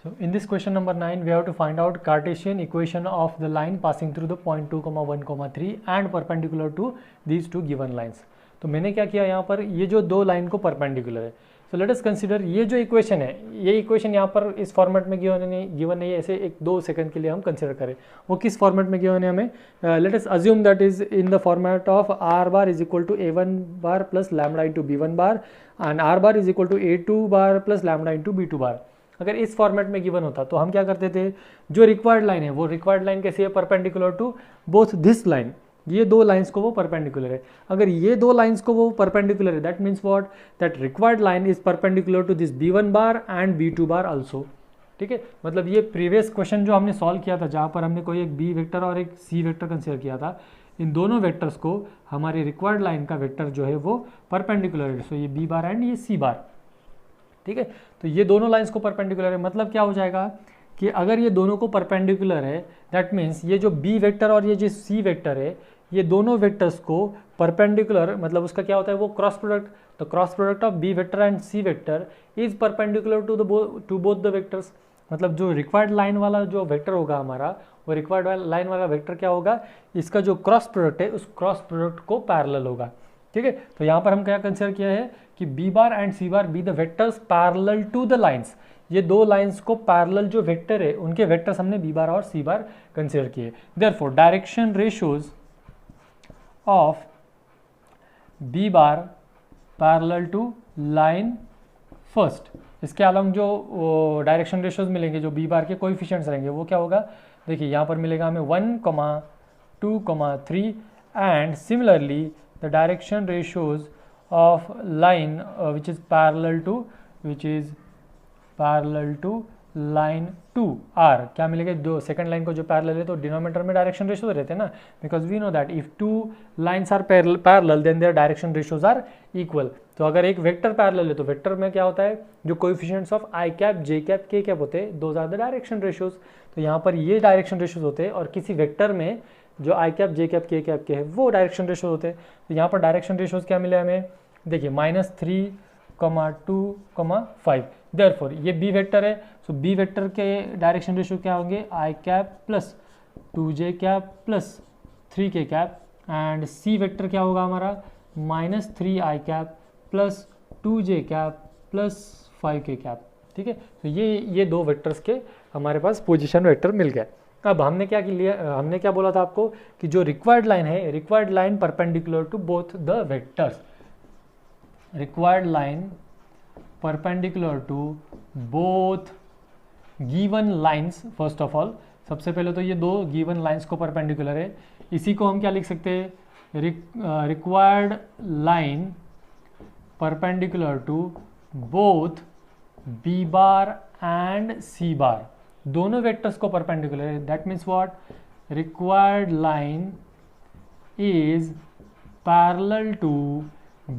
So in this question number 9, we have to find out Cartesian equation of the line passing through the point 2, 1, 3 and perpendicular to these two given lines. तो मैंने क्या किया यहाँ पर, ये जो दो लाइन को परपेंडिकुलर है, सो लेट अस कंसीडर ये जो इक्वेशन है, ये इक्वेशन यहाँ पर इस फॉर्मेट में गिवन नहीं है, ऐसे एक दो सेकंड के लिए हम कंसीडर करें वो किस फॉर्मेट में गिवन है हमें. Let us assume that is in the format of R bar is equal to a1 bar plus lambda into b1 bar and R bar is equal to a2 bar plus lambda into b2 bar. अगर इस format में given होता तो हम क्या करते थे, जो रिक्वायर्ड लाइन है वो रिक्वायर्ड लाइन कैसी है, perpendicular to both this line, ये दो लाइंस को वो परपेंडिकुलर है. अगर ये दो लाइंस को वो परपेंडिकुलर है, that means what, that required line is perpendicular to this b1 bar and b2 bar also. ठीक है, मतलब ये प्रीवियस क्वेश्चन जो हमने सॉल्व किया था, जहाँ पर हमने कोई एक b वेक्टर और एक c वेक्टर कंसीडर किया था, इन दोनों वेक्टर्स को हमारी रिक्वायर्ड लाइन का वेक्टर जो है वो परपेंडिकुलर है. सो ये b बार एंड ये c बार. ठीक है, तो ये दोनों लाइंस को परपेंडिकुलर है, मतलब क्या हो जाएगा कि अगर ये दोनों को परपेंडिकुलर है, दैट मीन्स ये जो b वेक्टर और ये जो c वेक्टर है, ये दोनों वेक्टर्स को परपेंडिकुलर, मतलब उसका क्या होता है वो cross product. The cross product of b vector and c vector is perpendicular to both the vectors. मतलब जो रिक्वायर्ड लाइन वाला जो वेक्टर होगा हमारा, वो रिक्वायर्ड लाइन वाला वेक्टर क्या होगा, इसका जो क्रॉस प्रोडक्ट है उस क्रॉस प्रोडक्ट को पैरेलल होगा. ठीक है, तो यहाँ पर हम क्या कंसीडर किया है कि b bar and c bar be the vectors parallel to the lines. ये दो लाइंस को पैरेलल जो वेक्टर है उनके वेक्टर्स हमने b बार और c बार कंसीडर किए. Therefore direction ratios of b bar parallel to line first, इसके अलॉन्ग जो डायरेक्शन रेशियोज मिलेंगे, जो b बार के कोएफिशिएंट्स रहेंगे, वो क्या होगा, देखिए यहाँ पर मिलेगा हमें 1, 2, 3 and similarly the direction ratios of line which is parallel to line 2 are क्या मिलेगा, जो सेकंड लाइन को जो पैरेलल है तो डिनोमिनेटर में डायरेक्शन रेशियोज रहते हैं ना, because we know that if two lines are parallel then their direction ratios are equal. तो अगर एक वेक्टर पैरेलल है तो वेक्टर में क्या होता है, जो coefficients of I cap, J cap, K cap होते हैं, those are the direction ratios. तो यहाँ पर ये डायरेक्शन रेशियोज होते हैं और किसी वेक्टर में जो आई cap, J cap, K cap के है वो डायरेक्शन रेशियोज होते हैं. तो यहाँ पर डायरेक्शन रेशियोज क्या मिले हमें, देखिए -3, 2, 5. देयरफॉर ये बी वेक्टर है, सो बी वेक्टर के डायरेक्शन रेशियो क्या होंगे, I cap plus 2j cap plus 3k cap and C vector क्या होगा हमारा, -3 I cap plus 2j cap plus 5k cap. ठीक है, तो ये दो वेक्टर्स के हमारे पास पोजीशन वेक्टर मिल गए. अब हमने क्या लिया, हमने क्या बोला था आपको कि जो रिक्वायर्ड लाइन है, required line perpendicular to both the vectors, required line perpendicular to both given lines. First of all सबसे पहले तो ये दो गिवन लाइंस को परपेंडिकुलर है, इसी को हम क्या लिख सकते हैं, required line perpendicular to both b bar and c bar, दोनों वेक्टर्स को परपेंडिकुलर है. That means what, required line is parallel to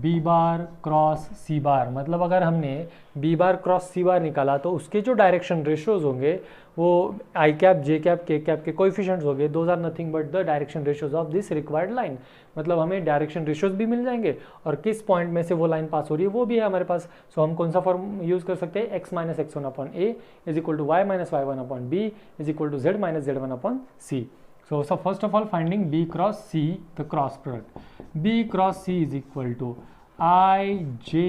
b bar cross c bar. मतलब अगर हमने b bar cross c bar निकाला तो उसके जो डायरेक्शन रेशियोज होंगे वो I cap, J cap, K cap के कोएफिशिएंट्स होंगे, those are nothing but the direction ratios of this required line. मतलब हमें डायरेक्शन रेशियोज भी मिल जाएंगे और किस पॉइंट में से वो लाइन पास हो रही है वो भी है हमारे पास. सो हम कौन सा फॉर्म यूज कर सकते हैं, x - x1/a is equal to y - y1/b is equal to z - z1/c. So first of all finding b cross c, the cross product. b cross c is equal to I j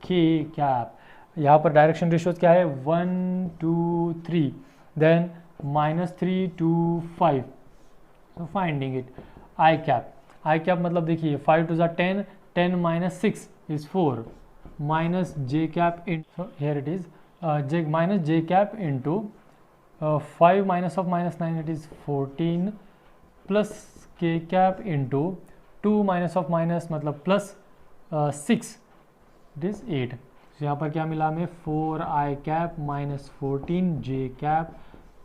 k cap. यहाँ पर direction ratios क्या है, 1, 2, 3, then -3 to 5. So finding it I cap मतलब देखिए 5 to 10, 10 - 6 is 4, minus j cap in, so here it is minus j cap into 5 minus of -9 it is 14 plus k cap into 2 minus of minus मतलब plus 6 it is 8. so यहाँ पर क्या मिला हमें, 4i cap minus 14j cap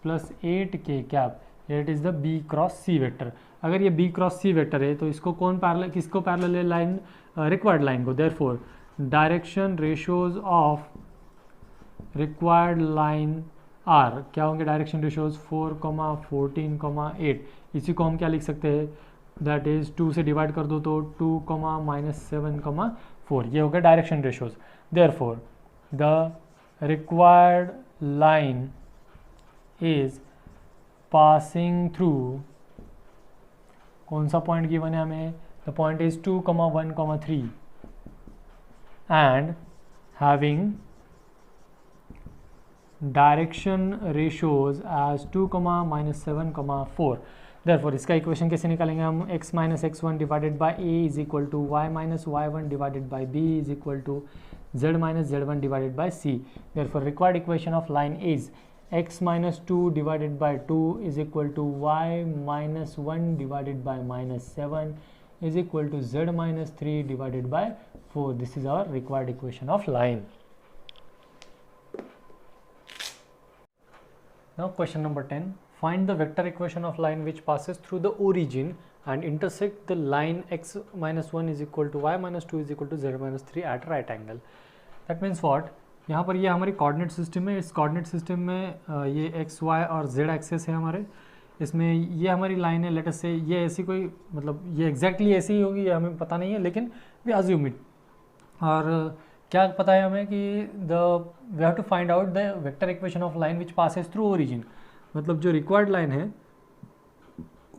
plus 8k cap. it is the b cross c vector. अगर ये b cross c vector है तो इसको कौन पैरेलल, किसको पैरेलल है, लाइन, रिक्वायर्ड लाइन को. Therefore direction ratios of required line are क्या होंगे, डायरेक्शन रेशियोज 4, 14, 8. इसी को हम क्या लिख सकते हैं, दैट इज 2 से डिवाइड कर दो तो 2, -7, 4. ये हो गया direction ratios. Therefore the required line is passing through, कौन सा पॉइंट गिवन है हमें, the point is 2, 1, 3 and having direction ratios as 2, -7, 4. Therefore इसका इक्वेशन कैसे निकालेंगे हम, x minus x1 divided by a is equal to y minus y1 divided by b is equal to z minus z1 divided by c. Therefore required equation of line is x minus 2 divided by 2 is equal to y minus 1 divided by minus 7 is equal to z minus 3 divided by 4. This is our required equation of line. Now question number 10. Find the vector equation of line which passes through the origin and intersect the line x minus 1 is equal to y minus 2 is equal to z minus 3 at right angle. That means what? यहाँ पर ये हमारी coordinate system है. इस coordinate system में ये x Y और Z access है हमारे. इसमें ये हमारी लाइन है. लेट अस से ये ऐसी कोई, मतलब ये एग्जैक्टली ऐसी ही होगी, ये हमें पता नहीं है, लेकिन वी अज्यूम इट. और क्या पता है हमें कि we have to find out the vector equation of line which passes through origin. मतलब जो रिक्वायर्ड लाइन है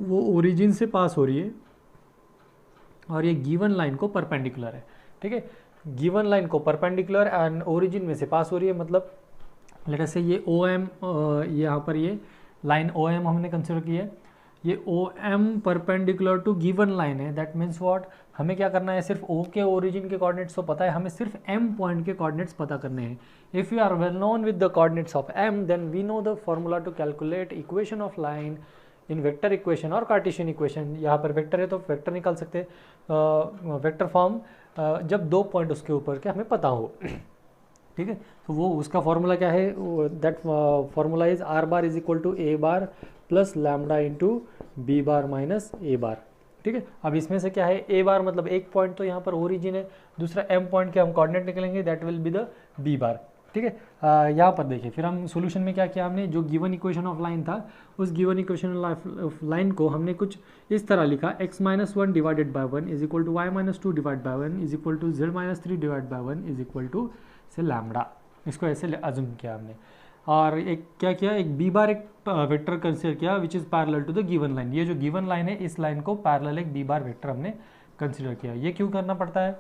वो ओरिजिन से पास हो रही है और ये गिवन लाइन को परपेंडिकुलर है. ठीक है, गिवन लाइन को परपेंडिकुलर एंड ओरिजिन में से पास हो रही है. मतलब लेट अस से ये ओ एम, यहाँ पर ये लाइन ओ एम हमने कंसिडर की है. ये O M perpendicular to given line है. दैट मीन्स व्हाट, हमें क्या करना है, सिर्फ ओ के ओरिजिन के कोऑर्डिनेट्स तो पता है, हमें सिर्फ एम पॉइंट के कोऑर्डिनेट्स पता करने हैं. If you are well known with the coordinates of M then we know the formula to calculate equation of line in vector equation और कार्टेशियन इक्वेशन. यहाँ पर वेक्टर है तो वेक्टर निकाल सकते हैं, वेक्टर फॉर्म जब दो पॉइंट उसके ऊपर के हमें पता हो. ठीक है, तो वो उसका फॉर्मूला क्या है, that formula is R bar is equal to A bar plus lambda into B bar minus A bar. ठीक है, अब इसमें से क्या है, ए बार मतलब एक पॉइंट तो यहाँ पर ओरिजिन है, दूसरा एम पॉइंट के हम कोऑर्डिनेट निकलेंगे, that will be the b bar. ठीक है, यहाँ पर देखिए फिर हम सॉल्यूशन में क्या किया हमने, जो गिवन इक्वेशन ऑफ लाइन था उस गिवन इक्वेशन ऑफ लाइन को हमने कुछ इस तरह लिखा, x minus 1 divided by 1 is equal to y minus 2 divide by 1 is equal to z minus 3 divide by 1 is equal to say lambda. इसको ऐसे अज्यूम किया हमने. और एक क्या किया, एक बी बार एक वेक्टर कंसिडर किया which is parallel to the given line. ये जो गिवन लाइन है इस लाइन को पैरेलल एक बी बार वेक्टर हमने कंसिडर किया. ये क्यों करना पड़ता है,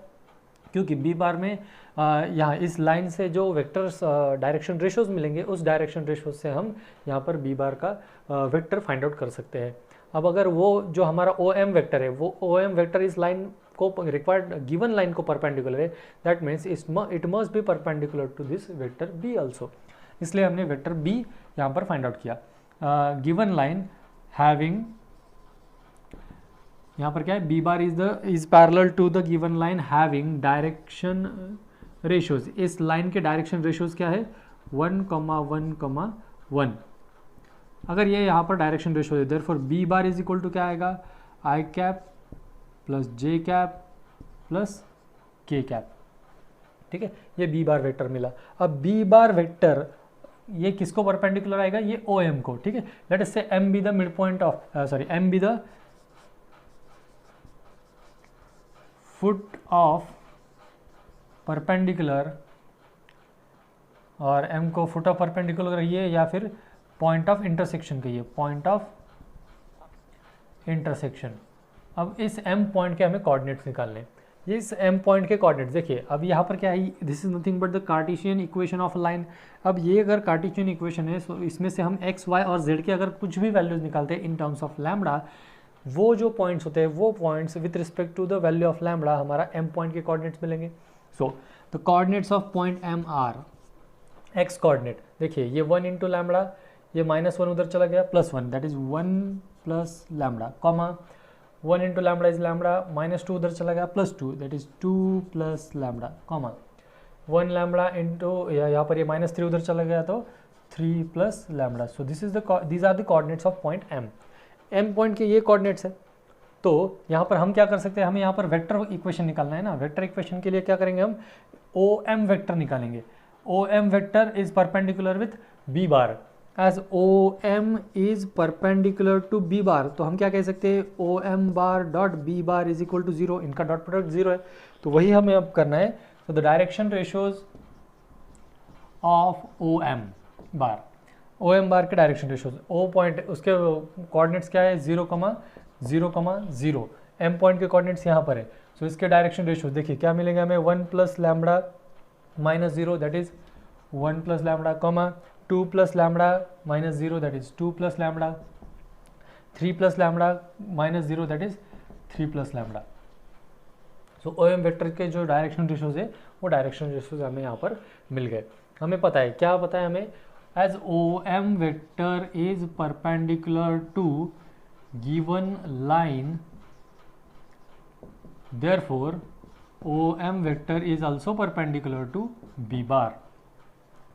क्योंकि बी बार में यहाँ इस लाइन से जो वेक्टर्स डायरेक्शन रेशोज मिलेंगे उस डायरेक्शन रेशोज से हम यहाँ पर बी बार का वेक्टर फाइंड आउट कर सकते हैं. अब अगर वो जो हमारा ओ एम वेक्टर है वो ओ एम वेक्टर इस लाइन को रिक्वायर्ड गिवन लाइन को परपेंडिकुलर है, that means it must be perpendicular to this vector b also. इसलिए हमने वेक्टर बी यहाँ पर फाइंड आउट किया. गिवन लाइन हैविंग, यहाँ पर क्या है, b bar is parallel to the given line having direction ratios. इस लाइन के डायरेक्शन रेशोज क्या है, 1, 1, 1. अगर ये यहाँ पर डायरेक्शन रेशो है, therefore b bar is equal to क्या आएगा, i cap plus J cap plus के कैप. ठीक है, ये बी बार वेक्टर मिला. अब बी बार वेक्टर ये किसको परपेंडिकुलर आएगा, ये ओ एम को. ठीक है, let us say M be the mid point of M be the foot of perpendicular, और एम को फुट ऑफ परपेंडिकुलर कहिए या फिर पॉइंट ऑफ इंटरसेक्शन कहिए, पॉइंट ऑफ इंटरसेक्शन. अब इस एम पॉइंट के हमें कोऑर्डिनेट्स निकालने. ये इस एम पॉइंट के कोऑर्डिनेट्स देखिए. अब यहाँ पर क्या है, this is nothing but the Cartesian equation of line. अब ये अगर कार्टेशियन इक्वेशन है तो इसमें से हम एक्स वाई और जेड के अगर कुछ भी वैल्यूज निकालते हैं इन टर्म्स ऑफ लैम्डा, वो जो पॉइंट्स होते हैं वो points with respect to the value of lambda हमारा एम पॉइंट के कोऑर्डिनेट्स मिलेंगे. So the coordinates of point M are x coordinate. देखिए ये 1 इंटू लैम्डा, ये -1 उधर चला गया, +1 that is 1 plus lambda, comma 1 into lambda is lambda, -2 उधर चला गया, +2 that is 2 plus lambda, comma 1 lambda into यहाँ पर ये -3 उधर चला गया तो 3 plus lambda. So these are the coordinates of point M. M point के ये कोऑर्डिनेट्स है. तो यहाँ पर हम क्या कर सकते हैं, हमें यहाँ पर वेक्टर इक्वेशन निकालना है ना. वेक्टर इक्वेशन के लिए क्या करेंगे, हम ओ एम वेक्टर निकालेंगे. O M vector is perpendicular with B bar. As O M is perpendicular to B bar, तो हम क्या कह सकते हैं, O M bar dot B bar is equal to 0. इनका डॉट प्रोडक्ट 0 है, तो वही हमें अब करना है. तो the direction ratios of O M bar, O M bar के डायरेक्शन रेशोज, ओ पॉइंट उसके कोऑर्डिनेट्स क्या है 0,0,0, एम पॉइंट के कोऑर्डिनेट्स यहाँ पर है। सो इसके डायरेक्शन रेशोज देखिए क्या मिलेंगे हमें 1 plus lambda minus 0 that is 1 plus lambda, 2 plus lambda minus 0 that is 2 plus lambda, 3 plus lambda minus 0 that is 3 plus lambda. So O M vector के जो डायरेक्शन रेशोज है वो डायरेक्शन रेशोज हमें यहाँ पर मिल गए। हमें पता है, क्या पता है हमें, as O M vector is perpendicular to given line, therefore O M vector is also perpendicular to B bar.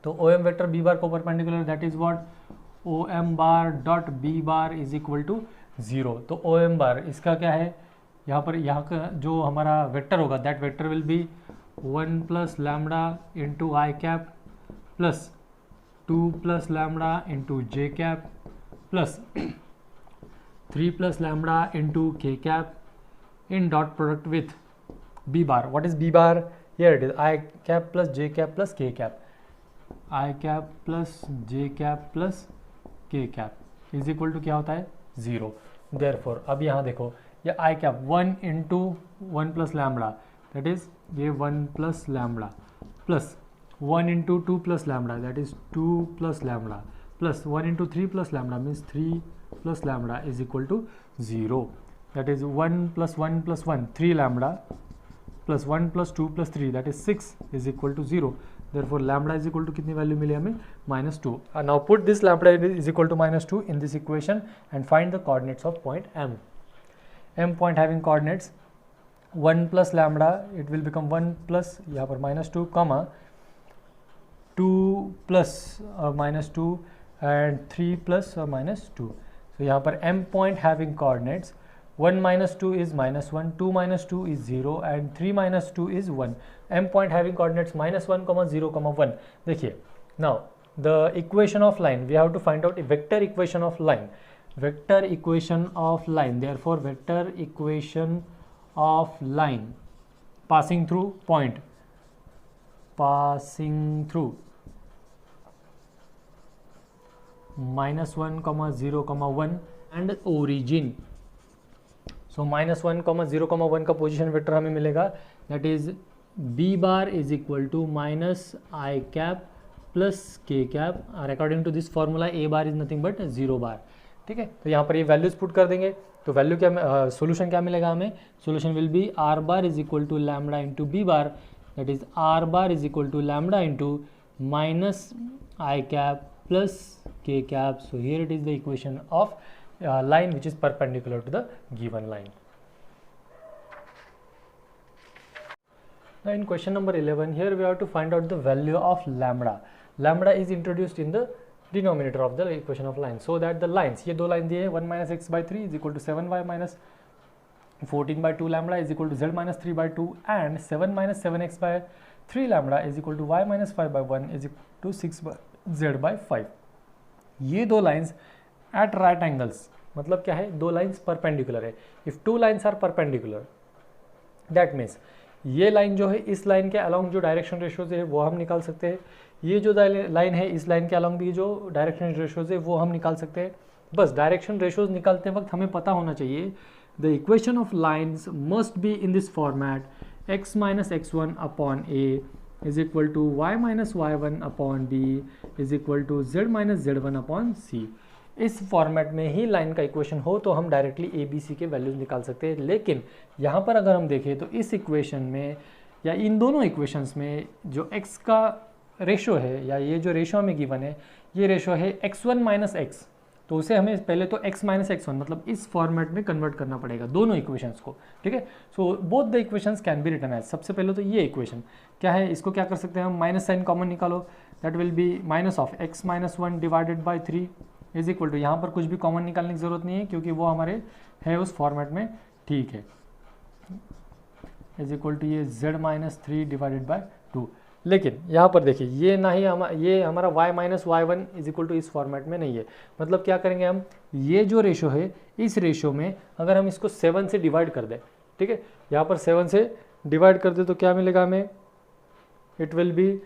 तो O M vector B bar को perpendicular, that is what, O M bar dot B bar is equal to 0। तो O M बार इसका क्या है, यहाँ पर यहाँ का जो हमारा वेक्टर होगा that vector will be 1 plus lambda into I cap plus 2 plus lambda into J cap plus 3 plus lambda into K cap in dot product with B bar. What is B bar? Here it is I cap plus J cap plus के cap, I cap plus J cap plus के cap is equal to क्या होता है 0। Therefore अब यहाँ देखो ये आई cap 1 into 1 plus lambda that is ये 1 plus lambda plus 1 into 2 plus lambda that is 2 plus lambda plus 1 into 3 plus lambda means 3 plus lambda is equal to 0। That is 1 plus 1 plus 1 3 lambda plus 1 plus 2 plus 3 that is 6 is equal to 0। Therefore lambda is equal to कितनी value मिली हमें -2। Now put this lambda is equal to -2 in this equation and find the coordinates of point M. M point having coordinates 1 plus lambda, it will become 1 plus यहाँ पर -2 comma 2 plus -2 and 3 plus -2। So यहाँ पर M point having coordinates 1 minus 2 is -1, 2 minus 2 is 0 and 3 minus 2 is 1. M point having coordinates -1, 0, 1. देखिए, now the equation of line, we have to find out a vector equation of line. Vector equation of line, therefore vector equation of line passing through point, passing through -1, 0, 1 and origin. सो -1, 0, 1 का position vector हमें मिलेगा that is B bar is equal to minus I cap plus के cap और according to this formula a bar is nothing but 0 bar. ठीक है, तो यहाँ पर ये वैल्यूज पुट कर देंगे तो वैल्यू क्या, सोल्यूशन क्या मिलेगा हमें, solution will be R bar is equal to lambda into B bar that is R bar is equal to lambda into minus I cap plus के cap. So here it is the equation of line which is perpendicular to the given line. Now in question number 11, here we have to find out the value of lambda. Lambda is introduced in the denominator of the equation of line, so that the lines, ये दो line दिए 1 minus x by 3 is equal to 7y minus 14 by 2 lambda is equal to z minus 3 by 2 and 7 minus 7x by 3 lambda is equal to y minus 5 by 1 is equal to 6 by z by 5. ये दो lines at right angles, मतलब क्या है, दो lines perpendicular है। If two lines are perpendicular that means ये line जो है इस लाइन के अलॉन्ग जो डायरेक्शन रेशोज है वो हम निकाल सकते हैं, ये जो लाइन है इस लाइन के अलॉन्ग भी जो डायरेक्शन रेशोज है वो हम निकाल सकते हैं। बस डायरेक्शन रेशोज निकालते वक्त हमें पता होना चाहिए the equation of lines must be in this format x minus x1 upon a is equal to y minus y1 upon b is equal to z minus z1 upon c। इस format में ही line का equation हो तो हम directly A B C के values निकाल सकते हैं। लेकिन यहाँ पर अगर हम देखें तो इस इक्वेशन में या इन दोनों इक्वेशंस में जो x का रेशो है या ये जो रेशो हमें गिवन है ये रेशो है x1 माइनस एक्स, तो उसे हमें पहले तो x माइनस x1 मतलब इस फॉर्मेट में कन्वर्ट करना पड़ेगा दोनों इक्वेशंस को। ठीक है, so both the equations can be written as, सबसे पहले तो ये इक्वेशन क्या है, इसको क्या कर सकते हैं हम, माइनस साइन कॉमन निकालो, that will be minus of x minus 1 divided by 3 is equal to, यहाँ पर कुछ भी कॉमन निकालने की जरूरत नहीं है क्योंकि वो हमारे है उस फॉर्मेट में। ठीक है, इज इक्वल टू ये z माइनस 3 डिवाइडेड बाई 2। लेकिन यहाँ पर देखिए ये ना ही ये हमारा y minus y1 is equal to इस फॉर्मेट में नहीं है। मतलब क्या करेंगे हम, ये जो रेशो है इस रेशो में अगर हम इसको 7 से डिवाइड कर दें, ठीक है, यहाँ पर 7 से डिवाइड कर दे तो क्या मिलेगा हमें, इट विल बी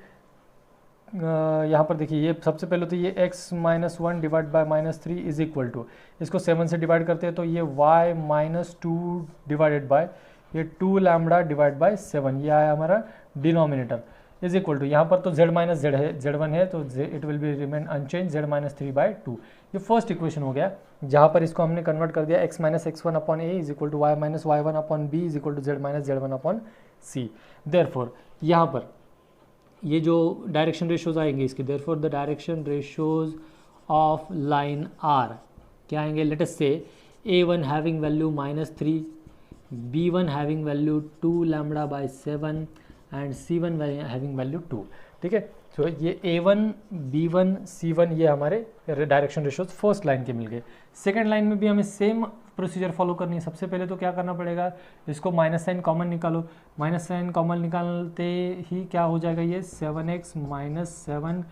यहाँ पर देखिए, ये सबसे पहले तो ये x minus one divide by minus three is equal to, इसको 7 से डिवाइड करते हैं तो ये y minus two divided by ये 2 लैम्बडा डिवाइड बाय 7, ये आया हमारा डिनोमिनेटर इज इक्वल टू, यहाँ पर तो z माइनस जेड है, z1 है तो it will be remain unchange z minus three by two. ये फर्स्ट इक्वेशन हो गया, जहाँ पर इसको हमने कन्वर्ट कर दिया x minus x one upon a is equal to y minus y one upon b is equal to z minus z one upon c. Therefore यहाँ पर ये जो डायरेक्शन रेशियोज आएंगे इसके, therefore the direction ratios of line are क्या आएंगे, let us say a1 having value -3, b1 having value 2 lambda by 7 and c1 having value 2। ठीक है, सो ये a1 b1 c1 ये हमारे डायरेक्शन रेशियोज फर्स्ट लाइन के मिल गए। सेकेंड लाइन में भी हमें सेम प्रोसीजर फॉलो करनी है। सबसे पहले तो क्या करना पड़ेगा, इसको माइनस साइन कॉमन निकालो, माइनस साइन कॉमन निकालते ही क्या हो जाएगा, ये 7x minus 7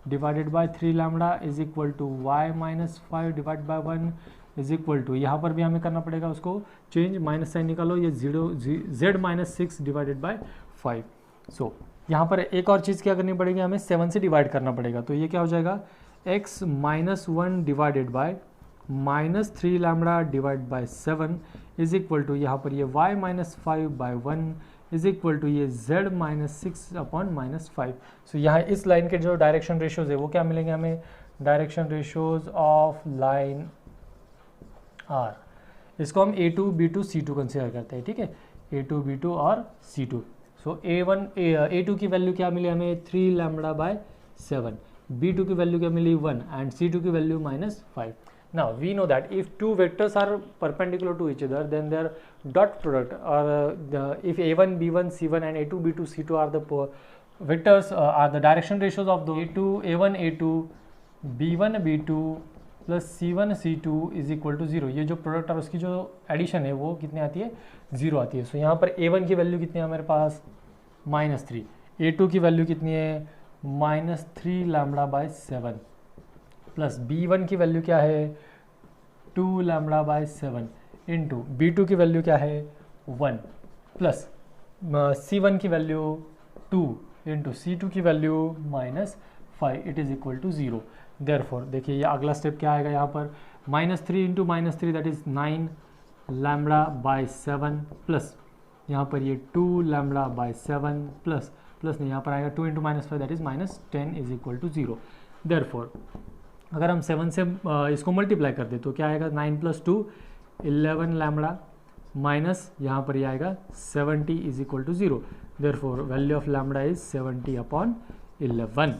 divided by 3 lambda is equal to y minus 5 divide by 1 is equal to, यहाँ पर भी हमें करना पड़ेगा उसको चेंज, माइनस साइन निकालो, ये z minus 6 divided by 5। So यहाँ पर एक और चीज़ क्या करनी पड़ेगी, हमें 7 से डिवाइड करना पड़ेगा, तो ये क्या हो जाएगा x minus 1 divided by minus 3 lambda divide by 7 is equal to, यहाँ पर ये y minus 5 by 1 is equal to ये z minus 6 upon minus 5। So यहाँ इस लाइन के जो डायरेक्शन रेशियोज है वो क्या मिलेंगे हमें, direction ratios of line are, इसको हम a2 b2 c2 कंसिडर करते हैं। ठीक है, a2 b2 और c2। सो a2 की वैल्यू क्या मिली हमें 3 लैम्बडा बाय 7, b2 की वैल्यू क्या मिली 1 एंड c2 की value -5। Now we know that if two vectors are perpendicular to each other, then their dot product, or if a1 b1 c1 and a2 b2 c2 are the vectors, are the direction ratios of the a1 a2 b1 b2 plus c1 c2 is equal to 0। ये जो product और उसकी जो addition है वो कितनी आती है, 0 आती है। सो यहाँ पर a1 की वैल्यू कितनी है हमारे पास -3, a2 की वैल्यू कितनी है -3 लैम्बडा बाय 7 प्लस b1 की वैल्यू क्या है 2 लैम्बडा बाय 7 इंटू b2 की वैल्यू क्या है 1 प्लस c1 की वैल्यू 2 इंटू c2 की value -5, it is equal to 0। Therefore देखिए ये अगला स्टेप क्या आएगा, यहाँ पर -3 into -3 that is 9 lambda by 7 plus यहाँ पर ये 2 लैम्बडा बाय 7 प्लस नहीं, यहाँ पर आएगा 2 into -5 that is -10 is equal to 0। Therefore अगर हम 7 से इसको मल्टीप्लाई कर दे तो क्या आएगा 9 प्लस 2 11 लैम्बडा माइनस यहाँ पर ये आएगा 70 is equal to 0। Therefore value of lambda is 70 upon 11।